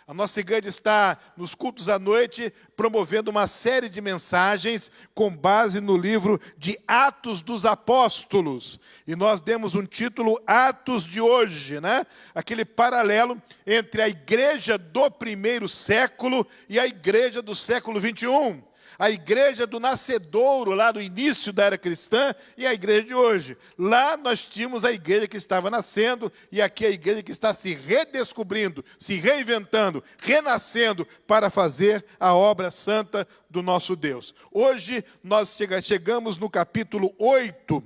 A nossa igreja está, nos cultos à noite, promovendo uma série de mensagens com base no livro de Atos dos Apóstolos. E nós demos um título, Atos de Hoje, né? Aquele paralelo entre a igreja do primeiro século e a igreja do século 21. A igreja do nascedouro, lá do início da era cristã, e a igreja de hoje. Lá nós tínhamos a igreja que estava nascendo, e aqui a igreja que está se redescobrindo, se reinventando, renascendo para fazer a obra santa do nosso Deus. Hoje nós chegamos no capítulo 8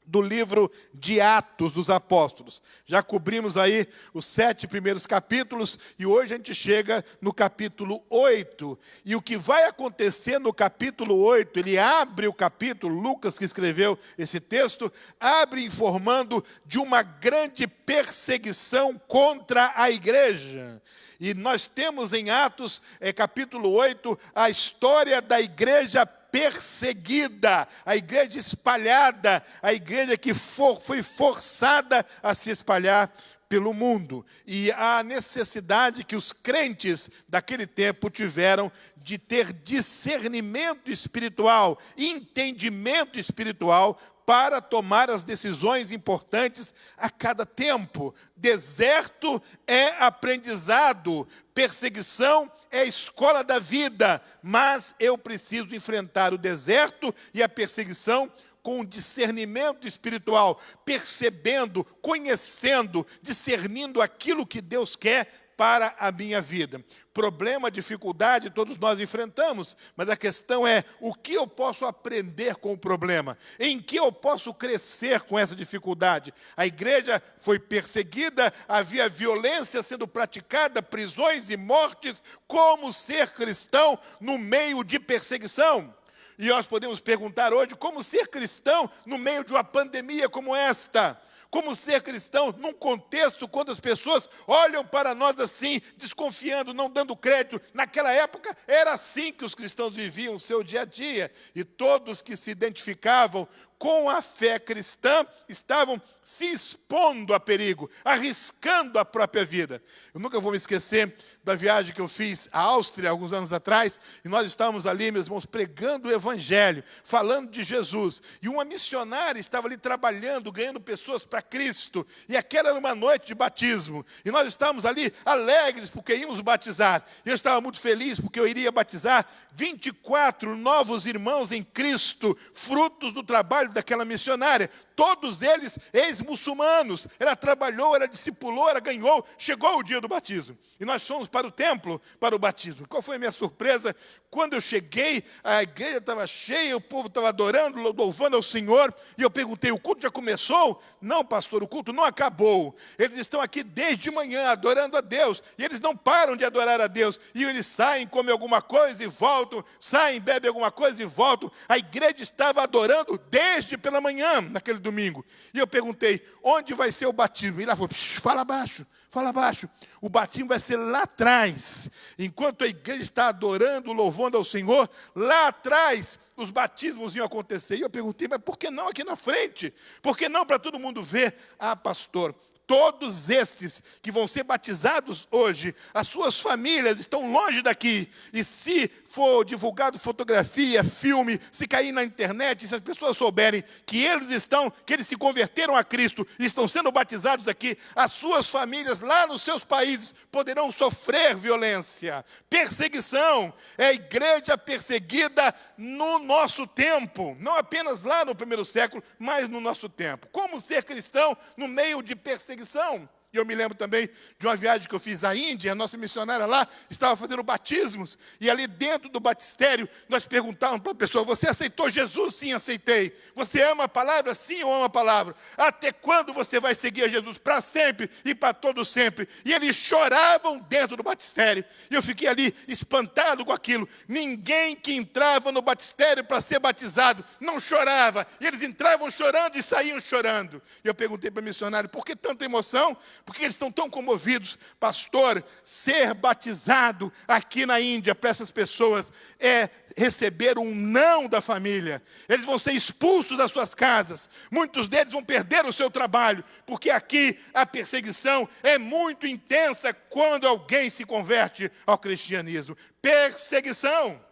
do livro de Atos dos Apóstolos. Já cobrimos aí os 7 primeiros capítulos e hoje a gente chega no capítulo 8. E o que vai acontecer no capítulo 8, ele abre o capítulo, Lucas que escreveu esse texto, abre informando de uma grande perseguição contra a igreja. E nós temos em Atos, capítulo 8, a história da igreja perseguida, a igreja espalhada, a igreja que foi forçada a se espalhar pelo mundo. E a necessidade que os crentes daquele tempo tiveram de ter discernimento espiritual, entendimento espiritual, para tomar as decisões importantes a cada tempo. Deserto é aprendizado, perseguição é escola da vida, mas eu preciso enfrentar o deserto e a perseguição com discernimento espiritual, percebendo, conhecendo, discernindo aquilo que Deus quer para a minha vida. Problema, dificuldade, todos nós enfrentamos, mas a questão é, o que eu posso aprender com o problema? Em que eu posso crescer com essa dificuldade? A igreja foi perseguida, havia violência sendo praticada, prisões e mortes. Como ser cristão no meio de perseguição? E nós podemos perguntar hoje, como ser cristão no meio de uma pandemia como esta? Como ser cristão num contexto quando as pessoas olham para nós assim, desconfiando, não dando crédito. Naquela época era assim que os cristãos viviam o seu dia a dia. E todos que se identificavam com a fé cristã estavam se expondo a perigo, arriscando a própria vida. Eu nunca vou me esquecer da viagem que eu fiz à Áustria, alguns anos atrás, e nós estávamos ali, meus irmãos, pregando o Evangelho, falando de Jesus, e uma missionária estava ali trabalhando, ganhando pessoas para Cristo, e aquela era uma noite de batismo, e nós estávamos ali alegres porque íamos batizar, e eu estava muito feliz porque eu iria batizar 24 novos irmãos em Cristo, frutos do trabalho daquela missionária, todos eles ex-muçulmanos. Ela trabalhou, ela discipulou, ela ganhou, chegou o dia do batismo. E nós fomos para o templo para o batismo. Qual foi a minha surpresa? Quando eu cheguei, a igreja estava cheia, o povo estava adorando, louvando ao Senhor, e eu perguntei, o culto já começou? Não, pastor, o culto não acabou. Eles estão aqui desde manhã, adorando a Deus, e eles não param de adorar a Deus. E eles saem, comem alguma coisa e voltam, saem, bebem alguma coisa e voltam. A igreja estava adorando desde pela manhã, naquele domingo. E eu perguntei, onde vai ser o batismo? E ela falou, fala baixo. Fala baixo. O batismo vai ser lá atrás. Enquanto a igreja está adorando, louvando ao Senhor, lá atrás os batismos iam acontecer. E eu perguntei, mas por que não aqui na frente? Por que não para todo mundo ver? Ah, pastor, todos estes que vão ser batizados hoje, as suas famílias estão longe daqui. E se for divulgado fotografia, filme, se cair na internet, se as pessoas souberem que eles se converteram a Cristo e estão sendo batizados aqui, as suas famílias lá nos seus países poderão sofrer violência, perseguição. É a igreja perseguida no nosso tempo, não apenas lá no primeiro século, mas no nosso tempo. Como ser cristão no meio de perseguição? E eu me lembro também de uma viagem que eu fiz à Índia, a nossa missionária lá estava fazendo batismos, e ali dentro do batistério, nós perguntávamos para a pessoa, você aceitou Jesus? Sim, aceitei. Você ama a palavra? Sim, eu amo a palavra. Até quando você vai seguir a Jesus? Para sempre e para todo sempre. E eles choravam dentro do batistério, e eu fiquei ali espantado com aquilo. Ninguém que entrava no batistério para ser batizado não chorava, e eles entravam chorando e saíam chorando. E eu perguntei para o missionário, por que tanta emoção? Por que eles estão tão comovidos? Pastor, ser batizado aqui na Índia para essas pessoas é receber um não da família. Eles vão ser expulsos das suas casas. Muitos deles vão perder o seu trabalho, porque aqui a perseguição é muito intensa quando alguém se converte ao cristianismo. Perseguição.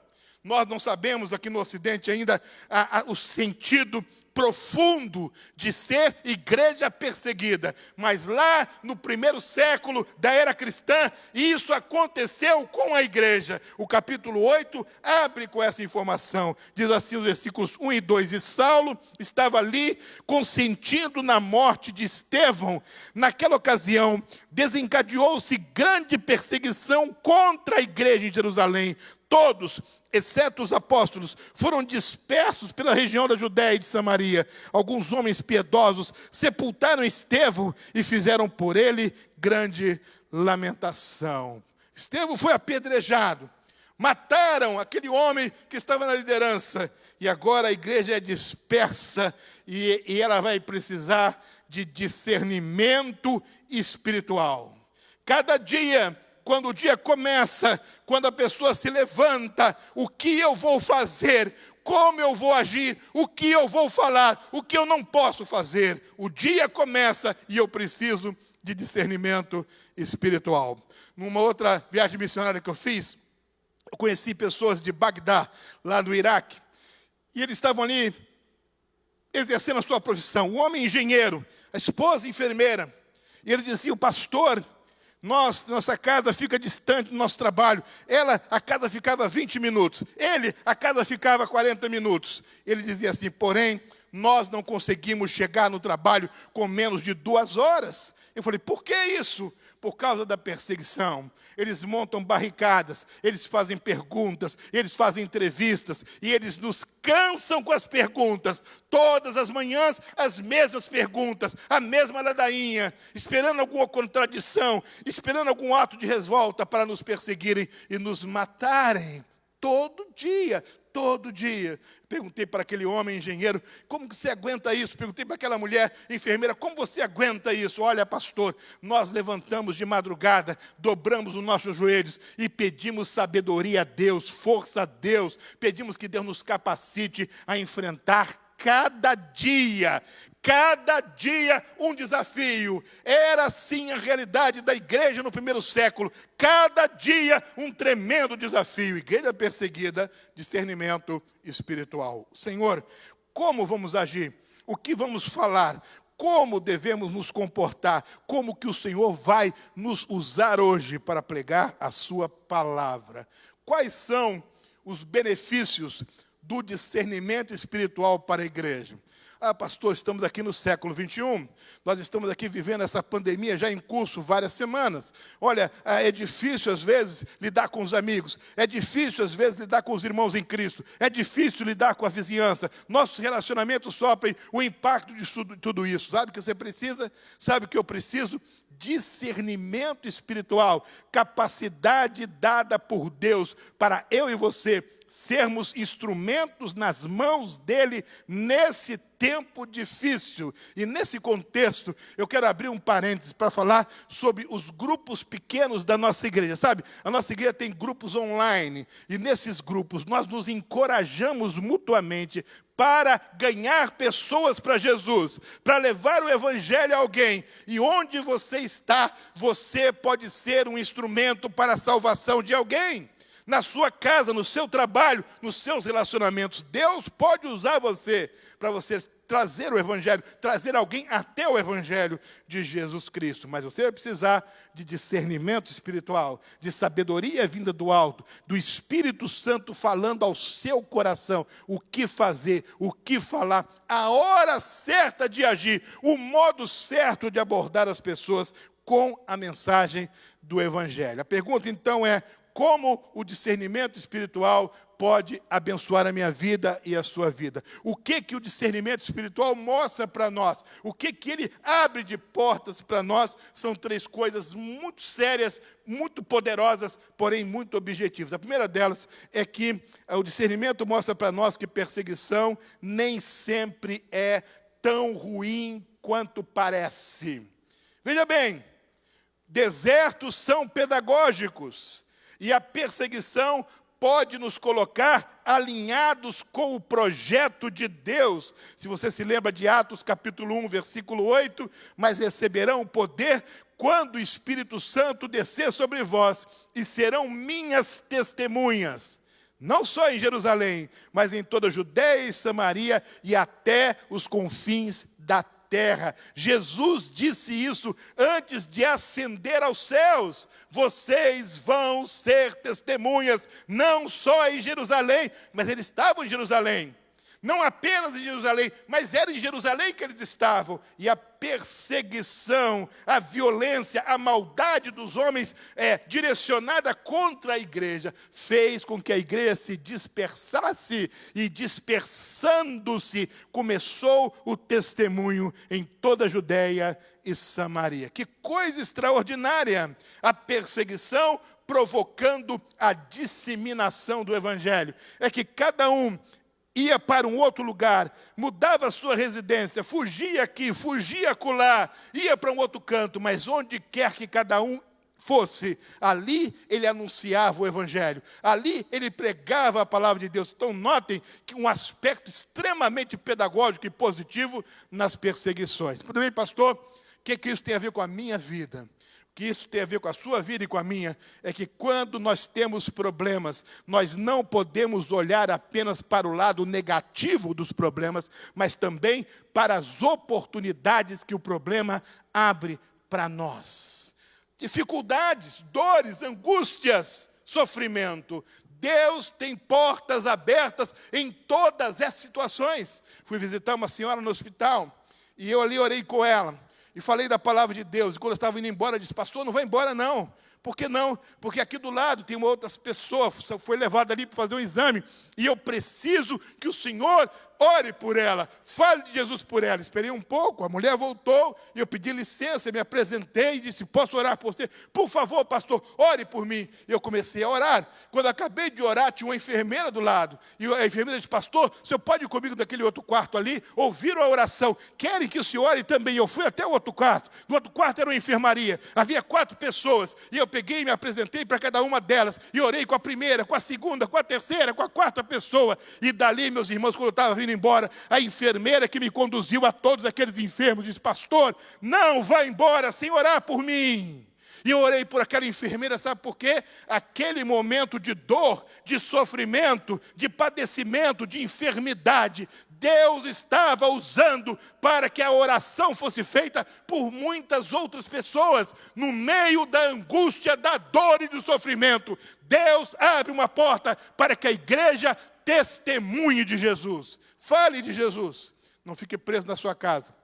Nós não sabemos aqui no Ocidente ainda o sentido profundo de ser igreja perseguida. Mas lá no primeiro século da era cristã, isso aconteceu com a igreja. O capítulo 8 abre com essa informação. Diz assim os versículos 1 e 2. E Saulo estava ali consentindo na morte de Estevão. Naquela ocasião, desencadeou-se grande perseguição contra a igreja em Jerusalém. Todos, exceto os apóstolos, foram dispersos pela região da Judéia e de Samaria. Alguns homens piedosos sepultaram Estevão e fizeram por ele grande lamentação. Estevão foi apedrejado. Mataram aquele homem que estava na liderança. E agora a igreja é dispersa e ela vai precisar de discernimento espiritual. Cada dia, quando o dia começa, quando a pessoa se levanta, o que eu vou fazer? Como eu vou agir? O que eu vou falar? O que eu não posso fazer? O dia começa e eu preciso de discernimento espiritual. Numa outra viagem missionária que eu fiz, eu conheci pessoas de Bagdá, lá no Iraque, e eles estavam ali exercendo a sua profissão. O homem engenheiro, a esposa enfermeira, e ele dizia: o pastor, nossa casa fica distante do nosso trabalho. A casa ficava 20 minutos. A casa ficava 40 minutos. Ele dizia assim: porém, nós não conseguimos chegar no trabalho com menos de 2 horas. Eu falei: por que isso? Por causa da perseguição. Eles montam barricadas, eles fazem perguntas, eles fazem entrevistas, e eles nos cansam com as perguntas. Todas as manhãs, as mesmas perguntas, a mesma ladainha, esperando alguma contradição, esperando algum ato de revolta para nos perseguirem e nos matarem. Todo dia. Perguntei para aquele homem engenheiro: como que você aguenta isso? Perguntei para aquela mulher enfermeira: como você aguenta isso? Olha, pastor, nós levantamos de madrugada, dobramos os nossos joelhos e pedimos sabedoria a Deus, força a Deus, pedimos que Deus nos capacite a enfrentar cada dia um desafio. Era assim a realidade da igreja no primeiro século. Cada dia um tremendo desafio. Igreja perseguida, discernimento espiritual. Senhor, como vamos agir? O que vamos falar? Como devemos nos comportar? Como que o Senhor vai nos usar hoje para pregar a sua palavra? Quais são os benefícios do discernimento espiritual para a igreja? Pastor, estamos aqui no século 21, nós estamos aqui vivendo essa pandemia já em curso várias semanas. Olha, é difícil às vezes lidar com os amigos, é difícil às vezes lidar com os irmãos em Cristo, é difícil lidar com a vizinhança. Nossos relacionamentos sofrem o impacto de tudo isso. Sabe o que você precisa? Sabe o que eu preciso? Discernimento espiritual, capacidade dada por Deus para eu e você sermos instrumentos nas mãos dele nesse tempo difícil. E nesse contexto, eu quero abrir um parênteses para falar sobre os grupos pequenos da nossa igreja. Sabe, a nossa igreja tem grupos online, e nesses grupos nós nos encorajamos mutuamente para ganhar pessoas para Jesus, para levar o evangelho a alguém. E onde você está, você pode ser um instrumento para a salvação de alguém. Na sua casa, no seu trabalho, nos seus relacionamentos. Deus pode usar você para você trazer o evangelho, trazer alguém até o evangelho de Jesus Cristo. Mas você vai precisar de discernimento espiritual, de sabedoria vinda do alto, do Espírito Santo falando ao seu coração o que fazer, o que falar, a hora certa de agir, o modo certo de abordar as pessoas com a mensagem do evangelho. A pergunta então é: como o discernimento espiritual pode abençoar a minha vida e a sua vida? O que o discernimento espiritual mostra para nós? O que ele abre de portas para nós? São 3 coisas muito sérias, muito poderosas, porém muito objetivas. A primeira delas é que o discernimento mostra para nós que perseguição nem sempre é tão ruim quanto parece. Veja bem, desertos são pedagógicos e a perseguição pode nos colocar alinhados com o projeto de Deus. Se você se lembra de Atos capítulo 1, versículo 8, mas receberão poder quando o Espírito Santo descer sobre vós, e serão minhas testemunhas, não só em Jerusalém, mas em toda a Judéia e Samaria e até os confins da terra. Jesus disse isso antes de ascender aos céus. Vocês vão ser testemunhas, não só em Jerusalém, mas eles estavam em Jerusalém. Não apenas em Jerusalém, mas era em Jerusalém que eles estavam. E a perseguição, a violência, a maldade dos homens direcionada contra a igreja, fez com que a igreja se dispersasse. E dispersando-se, começou o testemunho em toda a Judéia e Samaria. Que coisa extraordinária! A perseguição provocando a disseminação do evangelho. É que cada um ia para um outro lugar, mudava a sua residência, fugia aqui, fugia acolá, ia para um outro canto, mas onde quer que cada um fosse, ali ele anunciava o evangelho, ali ele pregava a palavra de Deus. Então notem que um aspecto extremamente pedagógico e positivo nas perseguições. Tudo bem, pastor? O que isso tem a ver com a minha vida? Que isso tem a ver com a sua vida e com a minha, é que quando nós temos problemas, nós não podemos olhar apenas para o lado negativo dos problemas, mas também para as oportunidades que o problema abre para nós. Dificuldades, dores, angústias, sofrimento. Deus tem portas abertas em todas essas situações. Fui visitar uma senhora no hospital, e eu ali orei com ela. E falei da palavra de Deus. E quando eu estava indo embora, eu disse: pastor, não vai embora não. Por que não? Porque aqui do lado tem uma outra pessoa, foi levada ali para fazer um exame, e eu preciso que o Senhor ore por ela, fale de Jesus por ela. Esperei um pouco, a mulher voltou, e eu pedi licença, me apresentei e disse: posso orar por você? Por favor, pastor, ore por mim. E eu comecei a orar. Quando acabei de orar, tinha uma enfermeira do lado, e a enfermeira disse: pastor, o senhor pode ir comigo naquele outro quarto ali? Ouviram a oração, querem que o senhor ore também? Eu fui até o outro quarto. No outro quarto era uma enfermaria, havia 4 pessoas, e eu peguei e me apresentei para cada uma delas, e orei com a primeira, com a segunda, com a terceira, com a 4ª pessoa. E dali, meus irmãos, quando eu estava vindo embora, a enfermeira que me conduziu a todos aqueles enfermos disse: pastor, não vá embora sem orar por mim. E eu orei por aquela enfermeira, sabe por quê? Aquele momento de dor, de sofrimento, de padecimento, de enfermidade, Deus estava usando para que a oração fosse feita por muitas outras pessoas. No meio da angústia, da dor e do sofrimento, Deus abre uma porta para que a igreja testemunhe de Jesus. Fale de Jesus. Não fique preso na sua casa.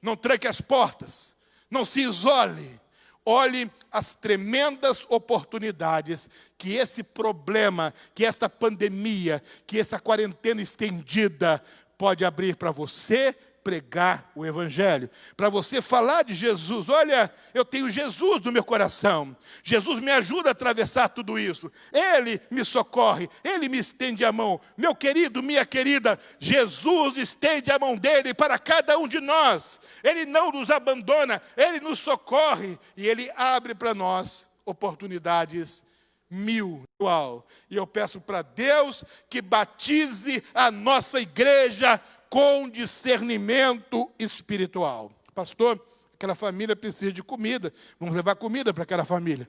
Não tranque as portas. Não se isole. Olhe as tremendas oportunidades que esse problema, que esta pandemia, que essa quarentena estendida pode abrir para você pregar o evangelho, para você falar de Jesus. Olha, eu tenho Jesus no meu coração. Jesus me ajuda a atravessar tudo isso. Ele me socorre, Ele me estende a mão. Meu querido, minha querida, Jesus estende a mão dele para cada um de nós. Ele não nos abandona, Ele nos socorre e Ele abre para nós oportunidades mil. E eu peço para Deus que batize a nossa igreja com discernimento espiritual. Pastor, aquela família precisa de comida, vamos levar comida para aquela família.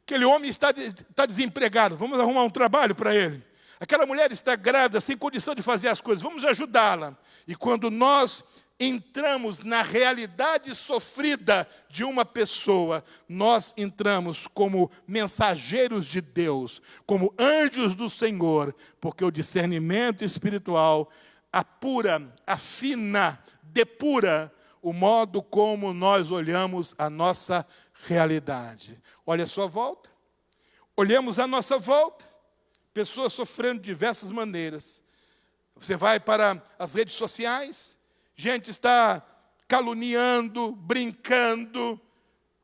Aquele homem está desempregado, vamos arrumar um trabalho para ele. Aquela mulher está grávida, sem condição de fazer as coisas, vamos ajudá-la. E quando nós entramos na realidade sofrida de uma pessoa, nós entramos como mensageiros de Deus, como anjos do Senhor, porque o discernimento espiritual apura, afina, depura o modo como nós olhamos a nossa realidade. Olha a sua volta, olhamos a nossa volta, pessoas sofrendo de diversas maneiras. Você vai para as redes sociais, gente está caluniando, brincando,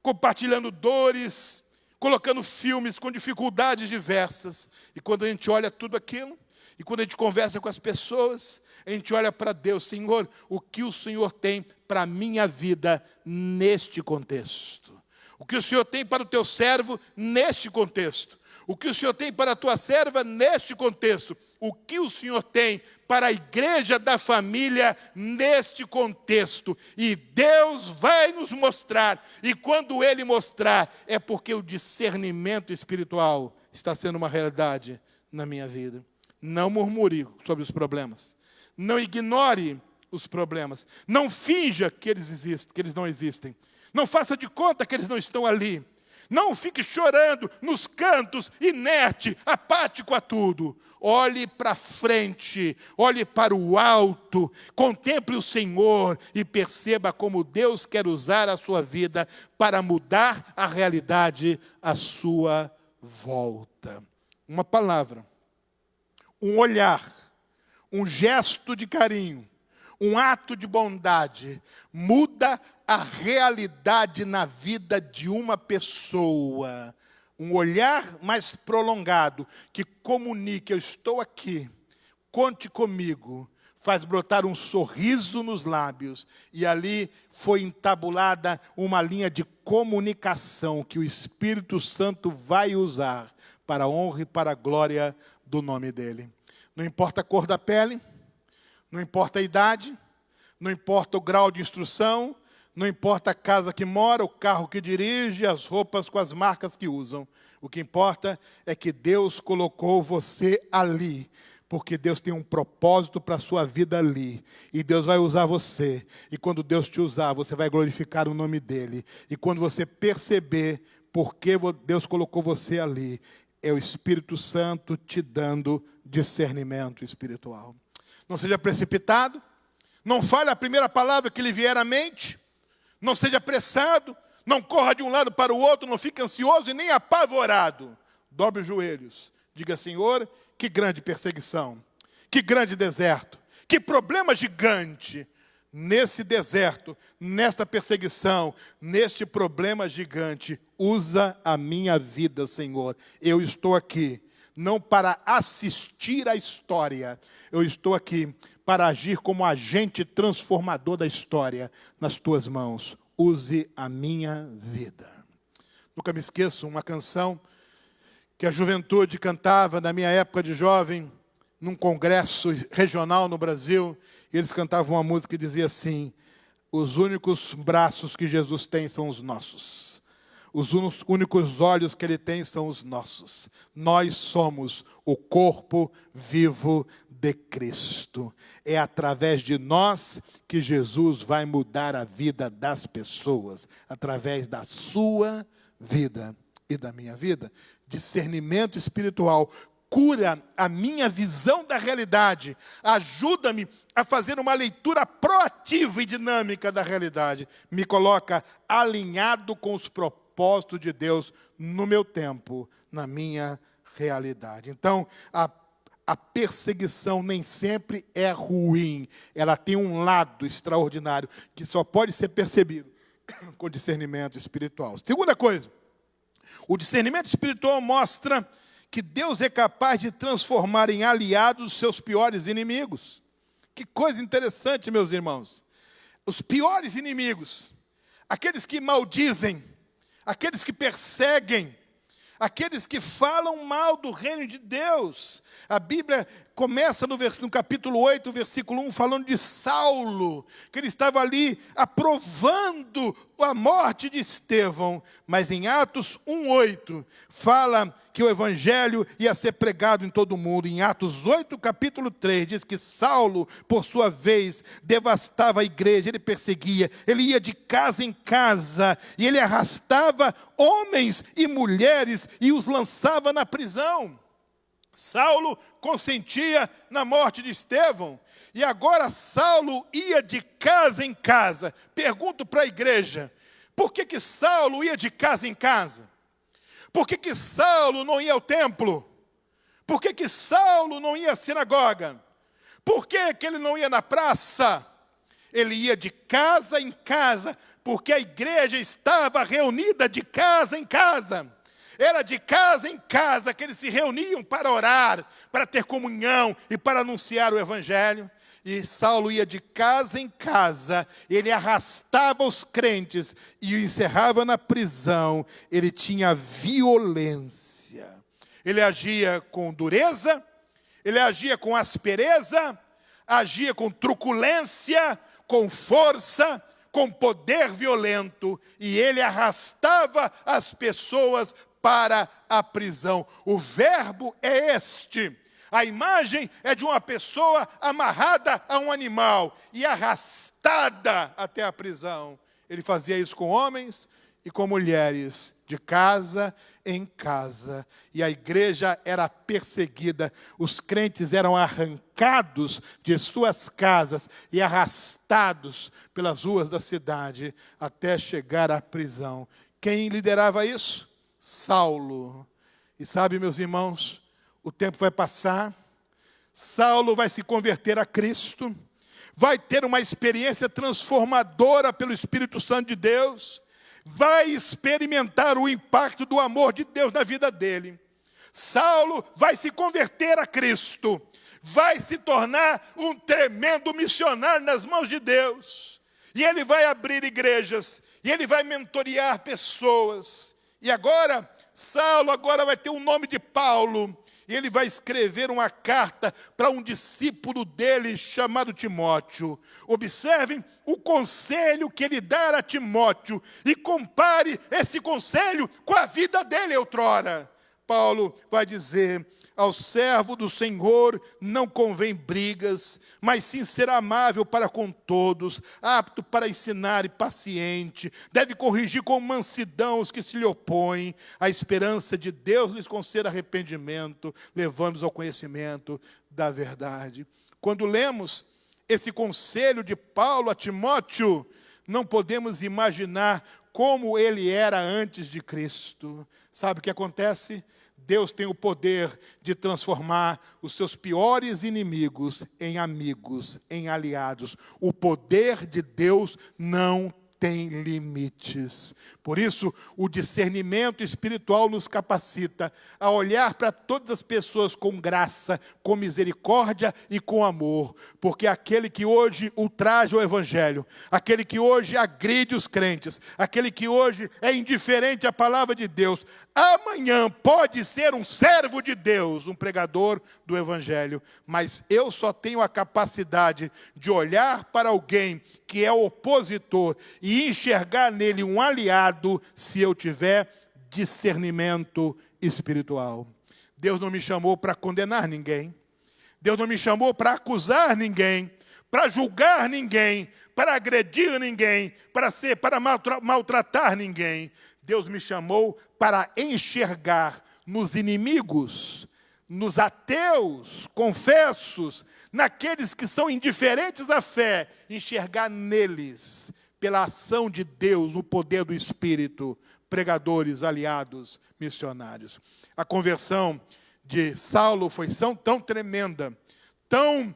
compartilhando dores, colocando filmes com dificuldades diversas. E quando a gente olha tudo aquilo, e quando a gente conversa com as pessoas, a gente olha para Deus: Senhor, o que o Senhor tem para a minha vida neste contexto? O que o Senhor tem para o teu servo neste contexto. O que o Senhor tem para a tua serva neste contexto. O que o Senhor tem para a igreja da família neste contexto. E Deus vai nos mostrar. E quando Ele mostrar, é porque o discernimento espiritual está sendo uma realidade na minha vida. Não murmure sobre os problemas. Não ignore os problemas. Não finja que eles existem, que eles não existem. Não faça de conta que eles não estão ali. Não fique chorando nos cantos, inerte, apático a tudo. Olhe para frente, olhe para o alto, contemple o Senhor e perceba como Deus quer usar a sua vida para mudar a realidade à sua volta. Uma palavra, um olhar, um gesto de carinho, um ato de bondade, muda a realidade na vida de uma pessoa. Um olhar mais prolongado, que comunique, eu estou aqui, conte comigo, faz brotar um sorriso nos lábios. E ali foi entabulada uma linha de comunicação que o Espírito Santo vai usar para a honra e para a glória do nome dEle. Não importa a cor da pele, não importa a idade, não importa o grau de instrução, não importa a casa que mora, o carro que dirige, as roupas com as marcas que usam. O que importa é que Deus colocou você ali, porque Deus tem um propósito para a sua vida ali. E Deus vai usar você. E quando Deus te usar, você vai glorificar o nome dEle. E quando você perceber por que Deus colocou você ali, é o Espírito Santo te dando discernimento espiritual. Não seja precipitado. Não fale a primeira palavra que lhe vier à mente. Não seja apressado, não corra de um lado para o outro, não fique ansioso e nem apavorado. Dobre os joelhos. Diga, Senhor, que grande perseguição, que grande deserto, que problema gigante. Nesse deserto, nesta perseguição, neste problema gigante, usa a minha vida, Senhor. Eu estou aqui, não para assistir à história, eu estou aqui para agir como agente transformador da história nas tuas mãos. Use a minha vida. Nunca me esqueço uma canção que a juventude cantava na minha época de jovem, num congresso regional no Brasil, e eles cantavam uma música que dizia assim: os únicos braços que Jesus tem são os nossos. Os únicos olhos que Ele tem são os nossos. Nós somos o corpo vivo de Cristo. É através de nós que Jesus vai mudar a vida das pessoas. Através da sua vida e da minha vida. Discernimento espiritual cura a minha visão da realidade. Ajuda-me a fazer uma leitura proativa e dinâmica da realidade. Me coloca alinhado com os propósitos de Deus no meu tempo, na minha realidade. Então, a perseguição nem sempre é ruim. Ela tem um lado extraordinário que só pode ser percebido com discernimento espiritual. Segunda coisa, o discernimento espiritual mostra que Deus é capaz de transformar em aliados os seus piores inimigos. Que coisa interessante, meus irmãos. Os piores inimigos, aqueles que maldizem, aqueles que perseguem, aqueles que falam mal do reino de Deus. A Bíblia começa no capítulo 8, versículo 1, falando de Saulo, que ele estava ali aprovando a morte de Estevão. Mas em Atos 1:8, fala que o evangelho ia ser pregado em todo o mundo. Em Atos 8, capítulo 3, diz que Saulo, por sua vez, devastava a igreja, ele perseguia, ele ia de casa em casa, e ele arrastava homens e mulheres e os lançava na prisão. Saulo consentia na morte de Estevão, e agora Saulo ia de casa em casa. Pergunto para a igreja, por que Saulo ia de casa em casa? Por que Saulo não ia ao templo? Por que Saulo não ia à sinagoga? Por que ele não ia na praça? Ele ia de casa em casa, porque a igreja estava reunida de casa em casa. Era de casa em casa que eles se reuniam para orar, para ter comunhão e para anunciar o evangelho. e Saulo ia de casa em casa, ele arrastava os crentes e o encerrava na prisão. Ele tinha violência. Ele agia com dureza, ele agia com aspereza, agia com truculência, com força, com poder violento, e ele arrastava as pessoas para a prisão. O verbo é este. A imagem é de uma pessoa amarrada a um animal e arrastada até a prisão. Ele fazia isso com homens e com mulheres, de casa em casa. E a igreja era perseguida. Os crentes eram arrancados de suas casas e arrastados pelas ruas da cidade até chegar à prisão. Quem liderava isso? Saulo. E sabe, meus irmãos, o tempo vai passar, Saulo vai se converter a Cristo, vai ter uma experiência transformadora pelo Espírito Santo de Deus, vai experimentar o impacto do amor de Deus na vida dele. Saulo vai se converter a Cristo, vai se tornar um tremendo missionário nas mãos de Deus, e ele vai abrir igrejas, e ele vai mentorear pessoas, e agora, Saulo agora vai ter o nome de Paulo, e ele vai escrever uma carta para um discípulo dele chamado Timóteo. Observem o conselho que ele dá a Timóteo e compare esse conselho com a vida dele outrora. Paulo vai dizer: ao servo do Senhor não convém brigas, mas sim ser amável para com todos, apto para ensinar e paciente. Deve corrigir com mansidão os que se lhe opõem. A esperança de Deus lhes conceda arrependimento, levando-os ao conhecimento da verdade. Quando lemos esse conselho de Paulo a Timóteo, não podemos imaginar como ele era antes de Cristo. Sabe o que acontece? Deus tem o poder de transformar os seus piores inimigos em amigos, em aliados. O poder de Deus não tem limites. Por isso, o discernimento espiritual nos capacita a olhar para todas as pessoas com graça, com misericórdia e com amor. Porque aquele que hoje ultraja o Evangelho, aquele que hoje agride os crentes, aquele que hoje é indiferente à palavra de Deus, amanhã pode ser um servo de Deus, um pregador do Evangelho. Mas eu só tenho a capacidade de olhar para alguém que é opositor e enxergar nele um aliado se eu tiver discernimento espiritual. Deus não me chamou para condenar ninguém. Deus não me chamou para acusar ninguém, para julgar ninguém, para agredir ninguém, para maltratar ninguém. Deus me chamou para enxergar nos inimigos, nos ateus, confessos, naqueles que são indiferentes à fé, enxergar neles, pela ação de Deus, no poder do Espírito, pregadores, aliados, missionários. A conversão de Saulo foi tão tremenda, tão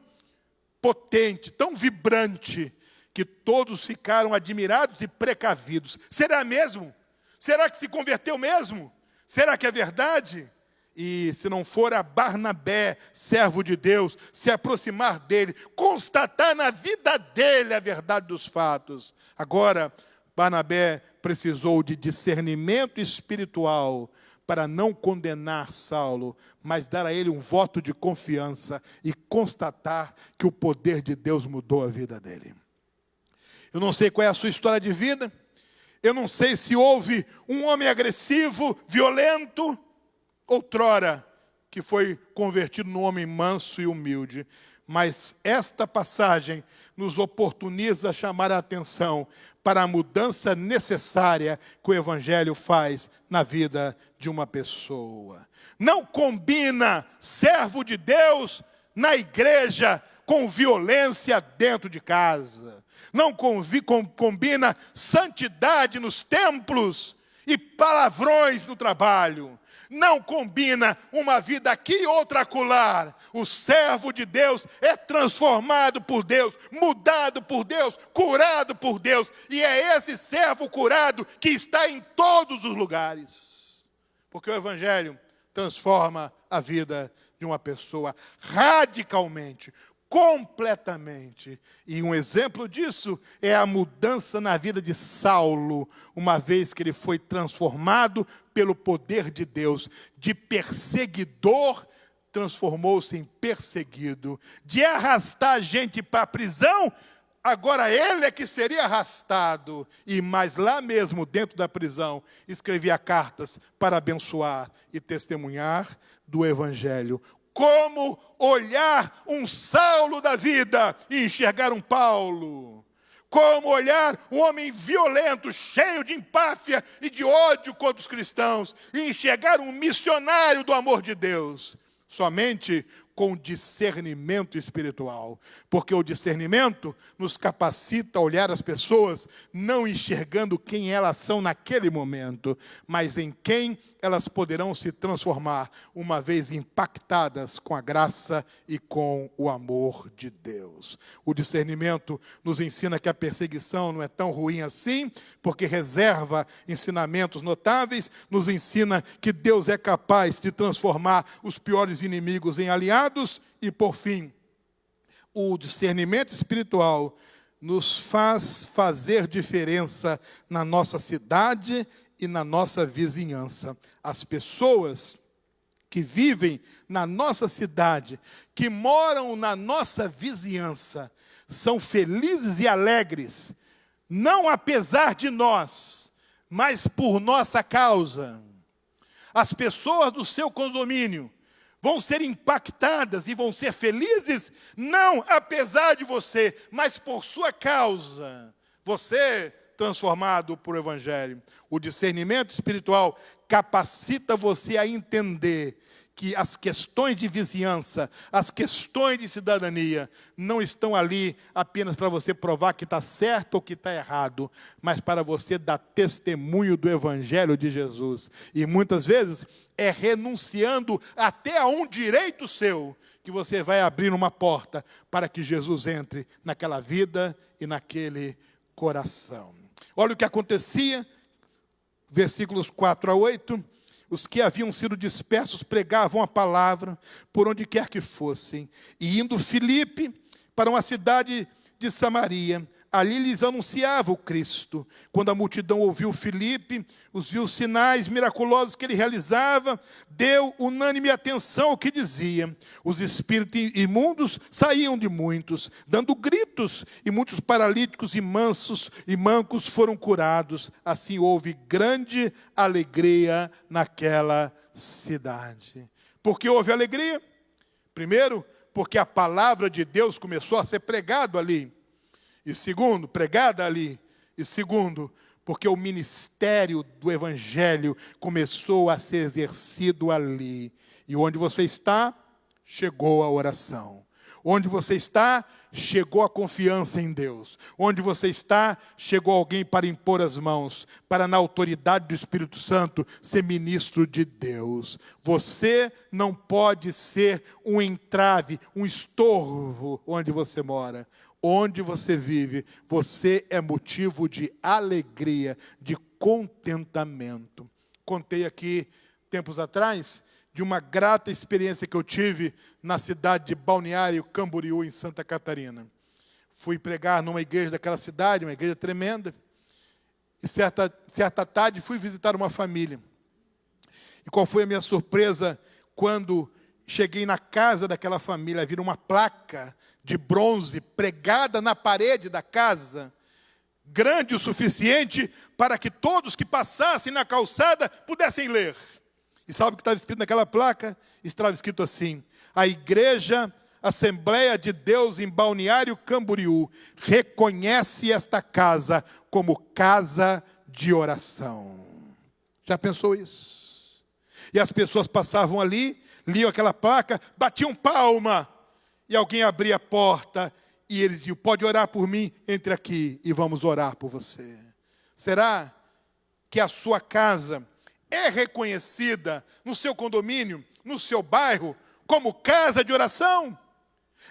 potente, tão vibrante, que todos ficaram admirados e precavidos. Será mesmo? Será que se converteu mesmo? Será que é verdade? E se não for a Barnabé, servo de Deus, se aproximar dele, constatar na vida dele a verdade dos fatos. Agora, Barnabé precisou de discernimento espiritual para não condenar Saulo, mas dar a ele um voto de confiança e constatar que o poder de Deus mudou a vida dele. Eu não sei qual é a sua história de vida, eu não sei se houve um homem agressivo, violento, outrora, que foi convertido num homem manso e humilde. Mas esta passagem nos oportuniza chamar a atenção para a mudança necessária que o Evangelho faz na vida de uma pessoa. Não combina servo de Deus na igreja com violência dentro de casa. Não combina santidade nos templos e palavrões no trabalho. Não combina uma vida aqui e outra acolá. O servo de Deus é transformado por Deus, mudado por Deus, curado por Deus. E é esse servo curado que está em todos os lugares. Porque o Evangelho transforma a vida de uma pessoa radicalmente, completamente. E um exemplo disso é a mudança na vida de Saulo, uma vez que ele foi transformado pelo poder de Deus. De perseguidor, transformou-se em perseguido. De arrastar a gente para a prisão, agora ele é que seria arrastado. E mais lá mesmo, dentro da prisão, escrevia cartas para abençoar e testemunhar do Evangelho. Como olhar um Saulo da vida e enxergar um Paulo? Como olhar um homem violento, cheio de empáfia e de ódio contra os cristãos e enxergar um missionário do amor de Deus? Somente com discernimento espiritual, porque o discernimento nos capacita a olhar as pessoas não enxergando quem elas são naquele momento, mas em quem elas poderão se transformar uma vez impactadas com a graça e com o amor de Deus. O discernimento nos ensina que a perseguição não é tão ruim assim, porque reserva ensinamentos notáveis, nos ensina que Deus é capaz de transformar os piores inimigos em aliados e, por fim, o discernimento espiritual nos faz fazer diferença na nossa cidade e na nossa vizinhança. As pessoas que vivem na nossa cidade, que moram na nossa vizinhança, são felizes e alegres, não apesar de nós, mas por nossa causa. As pessoas do seu condomínio vão ser impactadas e vão ser felizes, não apesar de você, mas por sua causa. Você transformado por Evangelho. O discernimento espiritual capacita você a entender que as questões de vizinhança, as questões de cidadania, não estão ali apenas para você provar que está certo ou que está errado, mas para você dar testemunho do Evangelho de Jesus. E muitas vezes é renunciando até a um direito seu que você vai abrir uma porta para que Jesus entre naquela vida e naquele coração. Olha o que acontecia, versículos 4 a 8. Os que haviam sido dispersos pregavam a palavra por onde quer que fossem. E indo Filipe para uma cidade de Samaria, ali lhes anunciava o Cristo. Quando a multidão ouviu Filipe, viu os sinais miraculosos que ele realizava, deu unânime atenção ao que dizia. Os espíritos imundos saíam de muitos, dando gritos, e muitos paralíticos e mancos foram curados. Assim houve grande alegria naquela cidade. Por que houve alegria? Primeiro, porque a palavra de Deus começou a ser pregada ali. E segundo, pregada ali. E segundo, porque o ministério do Evangelho começou a ser exercido ali. E onde você está, chegou a oração. Onde você está, chegou a confiança em Deus. Onde você está, chegou alguém para impor as mãos, para na autoridade do Espírito Santo ser ministro de Deus. Você não pode ser um entrave, um estorvo onde você mora. Onde você vive, você é motivo de alegria, de contentamento. Contei aqui, tempos atrás, de uma grata experiência que eu tive na cidade de Balneário Camboriú, em Santa Catarina. Fui pregar numa igreja daquela cidade, uma igreja tremenda, e certa tarde fui visitar uma família. E qual foi a minha surpresa quando cheguei na casa daquela família, vi uma placa de bronze pregada na parede da casa, grande o suficiente para que todos que passassem na calçada pudessem ler. E sabe o que estava escrito naquela placa? Estava escrito assim: a Igreja Assembleia de Deus em Balneário Camboriú reconhece esta casa como casa de oração. Já pensou isso? E as pessoas passavam ali, liam aquela placa, batiam palma, e alguém abria a porta e eles diziam: pode orar por mim, entre aqui e vamos orar por você. Será que a sua casa é reconhecida no seu condomínio, no seu bairro, como casa de oração?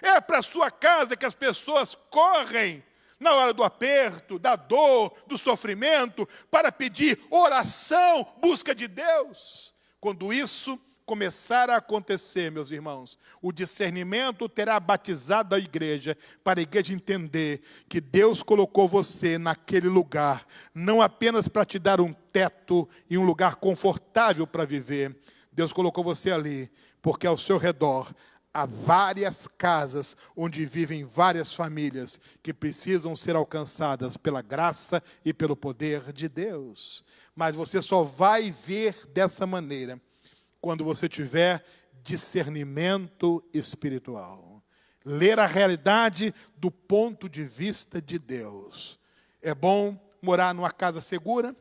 É para a sua casa que as pessoas correm na hora do aperto, da dor, do sofrimento, para pedir oração, busca de Deus. Quando isso começar a acontecer, meus irmãos, o discernimento terá batizado a igreja, para a igreja entender que Deus colocou você naquele lugar, não apenas para te dar um teto e um lugar confortável para viver. Deus colocou você ali, porque ao seu redor há várias casas onde vivem várias famílias que precisam ser alcançadas pela graça e pelo poder de Deus. Mas você só vai ver dessa maneira quando você tiver discernimento espiritual. Ler a realidade do ponto de vista de Deus. É bom morar numa casa segura,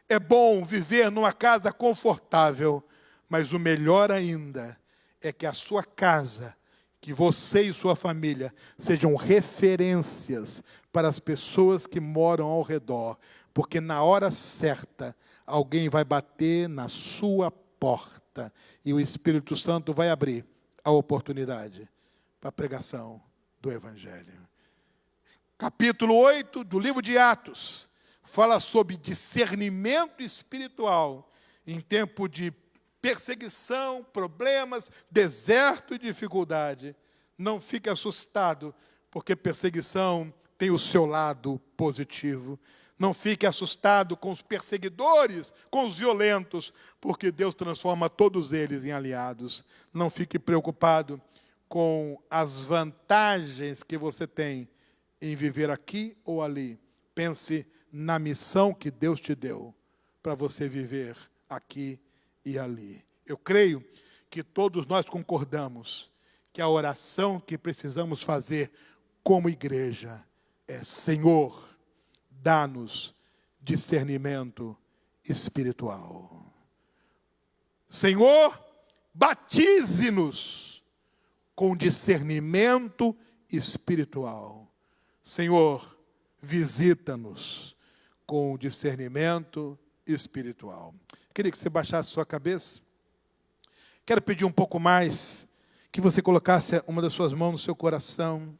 é bom viver numa casa confortável, mas o melhor ainda é que a sua casa, que você e sua família sejam referências para as pessoas que moram ao redor, porque na hora certa alguém vai bater na sua porta e o Espírito Santo vai abrir a oportunidade para a pregação do Evangelho. Capítulo 8 do livro de Atos fala sobre discernimento espiritual em tempo de perseguição, problemas, deserto e dificuldade. Não fique assustado, porque perseguição tem o seu lado positivo. Não fique assustado com os perseguidores, com os violentos, porque Deus transforma todos eles em aliados. Não fique preocupado com as vantagens que você tem em viver aqui ou ali. Pense na missão que Deus te deu para você viver aqui e ali. Eu creio que todos nós concordamos que a oração que precisamos fazer como igreja é: Senhor, dá-nos discernimento espiritual. Senhor, batize-nos com discernimento espiritual. Senhor, visita-nos com discernimento espiritual. Queria que você baixasse sua cabeça. Quero pedir um pouco mais, que você colocasse uma das suas mãos no seu coração.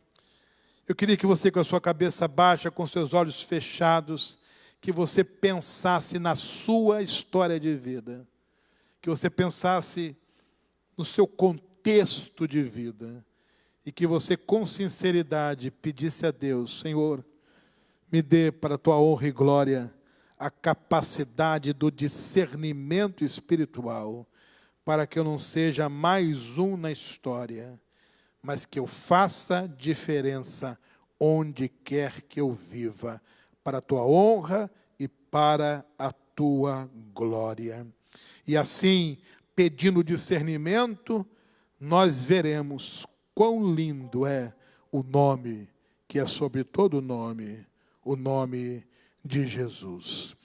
Eu queria que você, com a sua cabeça baixa, com seus olhos fechados, que você pensasse na sua história de vida. Que você pensasse no seu contexto de vida. E que você, com sinceridade, pedisse a Deus: Senhor, me dê para a tua honra e glória a capacidade do discernimento espiritual, para que eu não seja mais um na história, mas que eu faça diferença onde quer que eu viva, para a tua honra e para a tua glória. E assim, pedindo discernimento, nós veremos quão lindo é o nome que é sobre todo nome, o nome de Jesus.